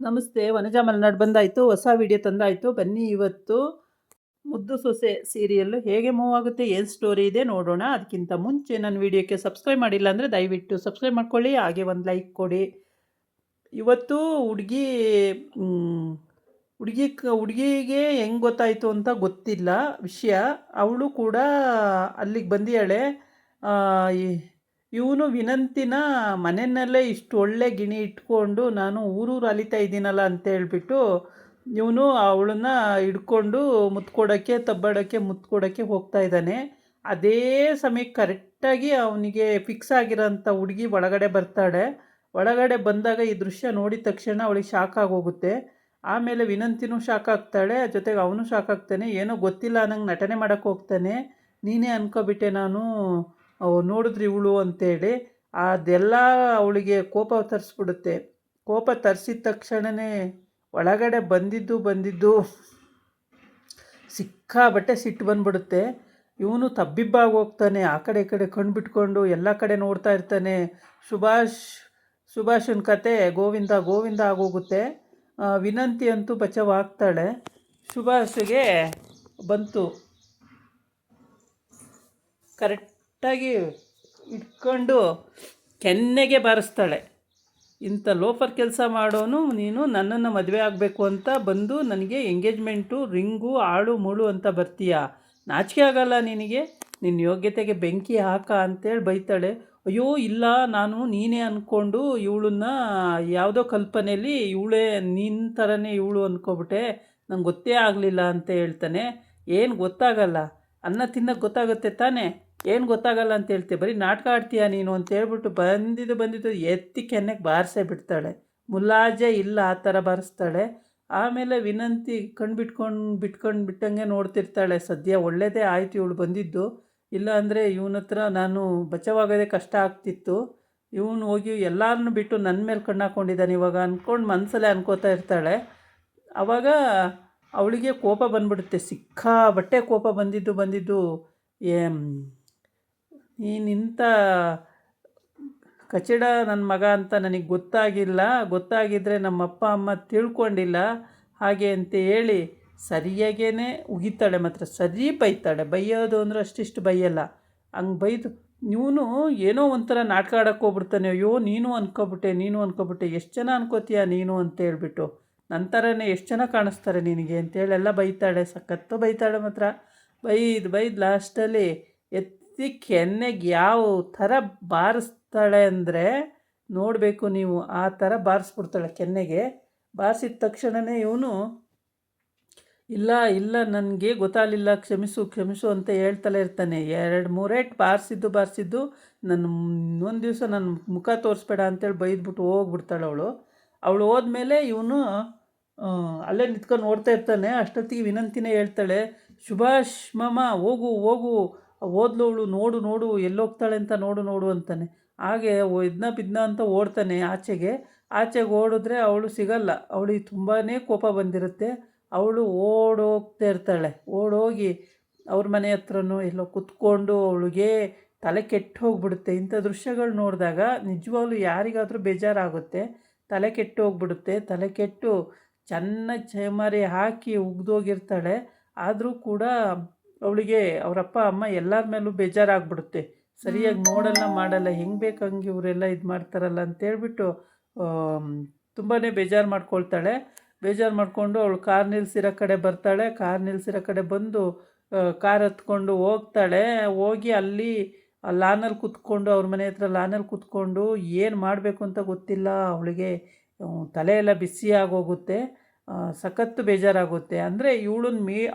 ನಮಸ್ತೆ. ವನಜಾ ಮಲೆನಾಡು ಬಂದಾಯಿತು. ಹೊಸ ವಿಡಿಯೋ ತಂದಾಯಿತು. ಬನ್ನಿ ಇವತ್ತು ಮುದ್ದು ಸೊಸೆ ಸೀರಿಯಲ್ಲು ಹೇಗೆ ಮೂವ್ ಆಗುತ್ತೆ, ಏನು ಸ್ಟೋರಿ ಇದೆ ನೋಡೋಣ. ಅದಕ್ಕಿಂತ ಮುಂಚೆ ನನ್ನ ವಿಡಿಯೋಕ್ಕೆ ಸಬ್ಸ್ಕ್ರೈಬ್ ಮಾಡಿಲ್ಲ ಅಂದರೆ ದಯವಿಟ್ಟು ಸಬ್ಸ್ಕ್ರೈಬ್ ಮಾಡ್ಕೊಳ್ಳಿ, ಹಾಗೆ ಒಂದು ಲೈಕ್ ಕೊಡಿ. ಇವತ್ತು ಹುಡುಗಿಗೆ ಹೆಂಗೆ ಗೊತ್ತಾಯಿತು ಅಂತ ಗೊತ್ತಿಲ್ಲ ವಿಷಯ. ಅವಳು ಕೂಡ ಅಲ್ಲಿಗೆ ಬಂದಿಯಾಳೆ. ಇವನು ವಿನಂತಿನ ಮನೆಯಲ್ಲೇ ಇಷ್ಟು ಒಳ್ಳೆ ಗಿಣಿ ಇಟ್ಕೊಂಡು ನಾನು ಊರೂರು ಅಲಿತಾ ಇದ್ದೀನಲ್ಲ ಅಂತ ಹೇಳ್ಬಿಟ್ಟು ಇವನು ಅವಳನ್ನ ಹಿಡ್ಕೊಂಡು ಮುತ್ಕೊಡೋಕ್ಕೆ ತಬ್ಬಾಡೋಕ್ಕೆ ಮುತ್ಕೊಡೋಕ್ಕೆ ಹೋಗ್ತಾ ಇದ್ದಾನೆ. ಅದೇ ಸಮಯಕ್ಕೆ ಕರೆಕ್ಟಾಗಿ ಅವನಿಗೆ ಫಿಕ್ಸ್ ಆಗಿರೋಂಥ ಹುಡುಗಿ ಒಳಗಡೆ ಬರ್ತಾಳೆ. ಒಳಗಡೆ ಬಂದಾಗ ಈ ದೃಶ್ಯ ನೋಡಿದ ತಕ್ಷಣ ಅವಳಿಗೆ ಶಾಕ್ ಆಗೋಗುತ್ತೆ. ಆಮೇಲೆ ವಿನಂತಿನೂ ಶಾಕ್ ಆಗ್ತಾಳೆ, ಜೊತೆಗೆ ಅವನು ಶಾಕ್ ಆಗ್ತಾನೆ. ಏನೋ ಗೊತ್ತಿಲ್ಲ ಅನ್ನಂಗೆ ನಟನೆ ಮಾಡೋಕ್ಕೆ ಹೋಗ್ತಾನೆ. ನೀನೇ ಅನ್ಕೊಬಿಟ್ಟೆ ನಾನು ನೋಡಿದ್ರಿ ಇವಳು ಅಂತೇಳಿ. ಅದೆಲ್ಲ ಅವಳಿಗೆ ಕೋಪ ತರಿಸ್ಬಿಡುತ್ತೆ. ಕೋಪ ತರಿಸಿದ ತಕ್ಷಣವೇ ಒಳಗಡೆ ಬಂದಿದ್ದು ಸಿಕ್ಕಾಬಟ್ಟೆ ಸಿಟ್ಟು ಬಂದ್ಬಿಡುತ್ತೆ. ಇವನು ತಬ್ಬಿಬ್ಬಾಗಿ ಹೋಗ್ತಾನೆ. ಆ ಕಡೆ ಈ ಕಡೆ ಕಣ್ಣು ಬಿಟ್ಕೊಂಡು ಎಲ್ಲ ಕಡೆ ನೋಡ್ತಾ ಇರ್ತಾನೆ. ಸುಭಾಷನ ಕತೆ ಗೋವಿಂದ ಗೋವಿಂದ ಆಗೋಗುತ್ತೆ. ವಿನಂತಿ ಅಂತೂ ಬಚಾವಾಗ್ತಾಳೆ. ಸುಭಾಷ್ಗೆ ಬಂತು. ಕರೆಕ್ಟಾಗಿ ಇಟ್ಕೊಂಡು ಕೆನ್ನೆಗೆ ಬಾರಿಸ್ತಾಳೆ. ಇಂಥ ಲೋಫರ್ ಕೆಲಸ ಮಾಡೋನು ನೀನು ನನ್ನನ್ನು ಮದುವೆ ಆಗಬೇಕು ಅಂತ ಬಂದು ನನಗೆ ಎಂಗೇಜ್ಮೆಂಟು ರಿಂಗು ಆಳು ಮುಳು ಅಂತ ಬರ್ತೀಯ? ನಾಚಿಕೆ ಆಗಲ್ಲ ನಿನಗೆ? ನಿನ್ನ ಯೋಗ್ಯತೆಗೆ ಬೆಂಕಿ ಹಾಕ ಅಂತೇಳಿ ಬೈತಾಳೆ. ಅಯ್ಯೋ ಇಲ್ಲ, ನಾನು ನೀನೇ ಅಂದ್ಕೊಂಡು ಇವಳನ್ನ ಯಾವುದೋ ಕಲ್ಪನೆಯಲ್ಲಿ ಇವಳೇ ನಿನ್ನ ಥರನೇ ಇವಳು ಅಂದ್ಕೊಬಿಟ್ಟೆ, ನಂಗೆ ಗೊತ್ತೇ ಆಗಲಿಲ್ಲ ಅಂತ ಹೇಳ್ತಾನೆ. ಏನು ಗೊತ್ತಾಗಲ್ಲ? ಅನ್ನ ತಿನ್ನೋಕ್ಕೆ ಗೊತ್ತಾಗುತ್ತೆ ತಾನೇ, ಏನು ಗೊತ್ತಾಗಲ್ಲ ಅಂತ ಹೇಳ್ತೀಯ, ಬರೀ ನಾಟಕ ಆಡ್ತೀಯ ನೀನು ಅಂತ ಹೇಳ್ಬಿಟ್ಟು ಬಂದಿದ್ದು ಎತ್ತಿ ಕೆನ್ನೆಗೆ ಬಾರಿಸೇ ಬಿಡ್ತಾಳೆ. ಮುಲಾಜೆ ಇಲ್ಲ, ಆ ಥರ ಬಾರಿಸ್ತಾಳೆ. ಆಮೇಲೆ ವಿನಂತಿ ಕಣ್ಣು ಬಿಟ್ಟಂಗೆ ನೋಡ್ತಿರ್ತಾಳೆ. ಸದ್ಯ ಒಳ್ಳೆಯದೇ ಆಯಿತು ಇವಳು ಬಂದಿದ್ದು, ಇಲ್ಲ ಅಂದರೆ ಇವನ ಹತ್ರ ನಾನು ಬಚಾವಾಗೋದೇ ಕಷ್ಟ ಆಗ್ತಿತ್ತು. ಇವನು ಹೋಗಿ ಎಲ್ಲರನ್ನೂ ಬಿಟ್ಟು ನನ್ನ ಮೇಲೆ ಕಣ್ಣು ಹಾಕ್ಕೊಂಡಿದ್ದಾನೆ ಇವಾಗ ಅಂದ್ಕೊಂಡು ಮನಸ್ಸಲ್ಲೇ ಅನ್ಕೋತಾ ಇರ್ತಾಳೆ. ಆವಾಗ ಅವಳಿಗೆ ಕೋಪ ಬಂದ್ಬಿಡುತ್ತೆ. ಸಿಕ್ಕಾಬಟ್ಟೆ ಕೋಪ ಬಂದಿದ್ದು ನೀನಿಂಥ ಕಚಡ ನನ್ನ ಮಗ ಅಂತ ನನಗೆ ಗೊತ್ತಾಗಿದ್ದರೆ ನಮ್ಮ ಅಪ್ಪ ಅಮ್ಮ ತಿಳ್ಕೊಂಡಿಲ್ಲ ಹಾಗೆ ಅಂತ ಹೇಳಿ ಸರಿಯಾಗೇ ಉಗಿತಾಳೆ. ಮಾತ್ರ ಸರಿ ಬೈತಾಳೆ. ಬೈಯೋದು ಅಂದರೆ ಅಷ್ಟಿಷ್ಟು ಬೈಯಲ್ಲ. ಹಂಗೆ ಬೈದು ಇವನು ಏನೋ ಒಂಥರ ನಾಟಕ ಆಡೋಕ್ಕೆ ಹೋಗ್ಬಿಡ್ತಾನೆ. ಅಯ್ಯೋ ನೀನು ಅನ್ಕೊಬಿಟ್ಟೆ ಎಷ್ಟು ಜನ ಅನ್ಕೋತೀಯ ನೀನು ಅಂತ ಹೇಳ್ಬಿಟ್ಟು, ನನ್ನ ಥರನೇ ಎಷ್ಟು ಜನ ಕಾಣಿಸ್ತಾರೆ ನಿನಗೆ ಅಂತೇಳಿ ಎಲ್ಲ ಬೈತಾಳೆ. ಸಖತ್ತು ಬೈತಾಳೆ. ಮಾತ್ರ ಬೈದು ಲಾಸ್ಟಲ್ಲಿ ಕೆನ್ನೆಗೆ ಯಾವ ಥರ ಬಾರಿಸ್ತಾಳೆ ಅಂದರೆ ನೋಡಬೇಕು ನೀವು. ಆ ಥರ ಬಾರಿಸ್ಬಿಡ್ತಾಳೆ ಕೆನ್ನೆಗೆ. ಬಾರಿಸಿದ ತಕ್ಷಣವೇ ಇವನು ಇಲ್ಲ ನನಗೆ ಗೊತ್ತಾಗಲಿಲ್ಲ, ಕ್ಷಮಿಸು ಅಂತ ಹೇಳ್ತಲೇ ಇರ್ತಾನೆ. 2-3 ಏಟು ಬಾರಿಸಿದ್ದು ನನ್ನ ಒಂದು ದಿವಸ ನನ್ನ ಮುಖ ತೋರಿಸ್ಬೇಡ ಅಂತೇಳಿ ಬೈದ್ಬಿಟ್ಟು ಹೋಗ್ಬಿಡ್ತಾಳೆ ಅವಳು ಹೋದ್ಮೇಲೆ ಇವನು ಅಲ್ಲೇ ನಿಂತ್ಕೊಂಡು ನೋಡ್ತಾ ಇರ್ತಾನೆ. ಅಷ್ಟೊತ್ತಿಗೆ ವಿನಂತಿನೇ ಹೇಳ್ತಾಳೆ, ಸುಭಾಷ್ ಮಾಮ ಹೋಗು ಓದ್ಲವಳು ನೋಡು ಎಲ್ಲೋಗ್ತಾಳೆ ಅಂತ ನೋಡು ಅಂತಾನೆ. ಹಾಗೆ ಬಿದ್ನ ಅಂತ ಓಡ್ತಾನೆ ಆಚೆಗೆ ಓಡಿದ್ರೆ ಅವಳು ಸಿಗಲ್ಲ. ಅವಳಿಗೆ ತುಂಬಾ ಕೋಪ ಬಂದಿರುತ್ತೆ. ಅವಳು ಓಡೋಗ್ತಾ ಇರ್ತಾಳೆ. ಓಡೋಗಿ ಅವ್ರ ಮನೆ ಹತ್ರನೋ ಎಲ್ಲೋ ಕುತ್ಕೊಂಡು ಅವಳಿಗೆ ತಲೆ ಕೆಟ್ಟು ಹೋಗ್ಬಿಡುತ್ತೆ. ಇಂಥ ದೃಶ್ಯಗಳು ನೋಡಿದಾಗ ನಿಜವಾಗ್ಲೂ ಯಾರಿಗಾದರೂ ಬೇಜಾರಾಗುತ್ತೆ. ತಲೆ ಕೆಟ್ಟು ಹೋಗ್ಬಿಡುತ್ತೆ. ತಲೆ ಕೆಟ್ಟು ಚೆನ್ನಾಗಿ ಚೈಮಾರಿ ಹಾಕಿ ಉಗ್ದೋಗಿರ್ತಾಳೆ. ಆದರೂ ಕೂಡ ಅವಳಿಗೆ ಅವರಪ್ಪ ಅಮ್ಮ ಎಲ್ಲರ ಮೇಲೂ ಬೇಜಾರಾಗ್ಬಿಡುತ್ತೆ. ಸರಿಯಾಗಿ ನೋಡಲ್ಲ ಮಾಡಲ್ಲ, ಹೆಂಗೆ ಬೇಕು ಹಂಗೆ ಇವರೆಲ್ಲ ಇದು ಮಾಡ್ತಾರಲ್ಲ ಅಂತೇಳ್ಬಿಟ್ಟು ತುಂಬಾ ಬೇಜಾರು ಮಾಡ್ಕೊಳ್ತಾಳೆ. ಬೇಜಾರು ಮಾಡಿಕೊಂಡು ಅವಳು ಕಾರ್ ನಿಲ್ಸಿರೋ ಕಡೆ ಬರ್ತಾಳೆ. ಕಾರ್ ನಿಲ್ಸಿರೋ ಕಡೆ ಬಂದು ಕಾರ್ ಹತ್ಕೊಂಡು ಹೋಗ್ತಾಳೆ. ಹೋಗಿ ಅಲ್ಲಿ ಲಾನಲ್ಲಿ ಕೂತ್ಕೊಂಡು ಅವ್ರ ಮನೆ ಹತ್ರ ಲಾನಲ್ಲಿ ಕೂತ್ಕೊಂಡು ಏನು ಮಾಡಬೇಕು ಅಂತ ಗೊತ್ತಿಲ್ಲ ಅವಳಿಗೆ. ತಲೆ ಎಲ್ಲ ಬಿಸಿ ಆಗೋಗುತ್ತೆ. ಸಖತ್ತು ಬೇಜಾರಾಗುತ್ತೆ. ಅಂದರೆ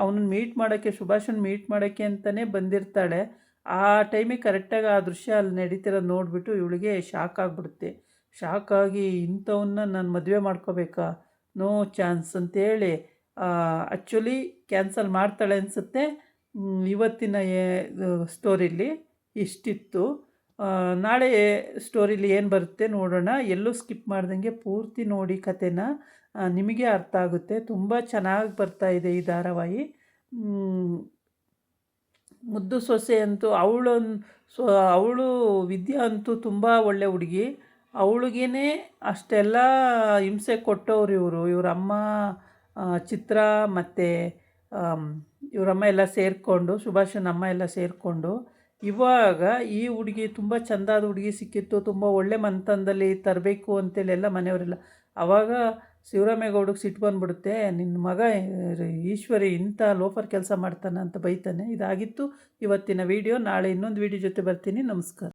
ಅವನನ್ನು ಮೀಟ್ ಮಾಡೋಕ್ಕೆ, ಸುಭಾಷನ್ ಮೀಟ್ ಮಾಡೋಕ್ಕೆ ಅಂತಲೇ ಬಂದಿರ್ತಾಳೆ. ಆ ಟೈಮಿಗೆ ಕರೆಕ್ಟಾಗಿ ಆ ದೃಶ್ಯ ಅಲ್ಲಿ ನಡೀತಿರೋದು ನೋಡಿಬಿಟ್ಟು ಇವಳಿಗೆ ಶಾಕ್ ಆಗಿಬಿಡುತ್ತೆ. ಶಾಕಾಗಿ ಇಂಥವನ್ನ ನಾನು ಮದುವೆ ಮಾಡ್ಕೋಬೇಕಾ, ನೋ ಚಾನ್ಸ್ ಅಂತೇಳಿ ಆ್ಯಕ್ಚುಲಿ ಕ್ಯಾನ್ಸಲ್ ಮಾಡ್ತಾಳೆ ಅನಿಸುತ್ತೆ. ಇವತ್ತಿನ ಸ್ಟೋರಿಲಿ ಇಷ್ಟಿತ್ತು. ನಾಳೆ ಸ್ಟೋರಿಲಿ ಏನು ಬರುತ್ತೆ ನೋಡೋಣ. ಎಲ್ಲೂ ಸ್ಕಿಪ್ ಮಾಡ್ದಂಗೆ ಪೂರ್ತಿ ನೋಡಿ ಕಥೆನ, ನಿಮಗೆ ಅರ್ಥ ಆಗುತ್ತೆ. ತುಂಬ ಚೆನ್ನಾಗಿ ಬರ್ತಾಯಿದೆ ಈ ಧಾರಾವಾಹಿ. ಮುದ್ದು ಸೊಸೆ ಅಂತೂ ಅವಳು ವಿದ್ಯಾ ಅಂತೂ ತುಂಬ ಒಳ್ಳೆ ಹುಡುಗಿ. ಅವಳಿಗೇನೆ ಅಷ್ಟೆಲ್ಲ ಹಿಂಸೆ ಕೊಟ್ಟವ್ರು ಇವ್ರ ಅಮ್ಮ, ಚಿತ್ರ ಮತ್ತು ಇವರಮ್ಮ ಎಲ್ಲ ಸೇರಿಕೊಂಡು, ಸುಭಾಷನ ಅಮ್ಮ ಎಲ್ಲ ಸೇರಿಕೊಂಡು. ಇವಾಗ ಈ ಹುಡುಗಿ ತುಂಬ ಚೆಂದಾದ ಹುಡುಗಿ ಸಿಕ್ಕಿತ್ತು, ತುಂಬ ಒಳ್ಳೆ ಮನೆತನದಲ್ಲಿ ತರಬೇಕು ಅಂತೇಳಿ ಎಲ್ಲ ಮನೆಯವರೆಲ್ಲ. ಆವಾಗ ಶಿವರಾಮೇಗೌಡಗೆ ಸಿಟ್ಟು ಬಂದುಬಿಡುತ್ತೆ, ನಿನ್ನ ಮಗ ಈಶ್ವರಿ ಇಂಥ ಲೋಫರ್ ಕೆಲಸ ಮಾಡ್ತಾನೆ ಅಂತ ಬೈತಾನೆ. ಇದಾಗಿತ್ತು ಇವತ್ತಿನ ವಿಡಿಯೋ. ನಾಳೆ ಇನ್ನೊಂದು ವಿಡಿಯೋ ಜೊತೆ ಬರ್ತೀನಿ. ನಮಸ್ಕಾರ.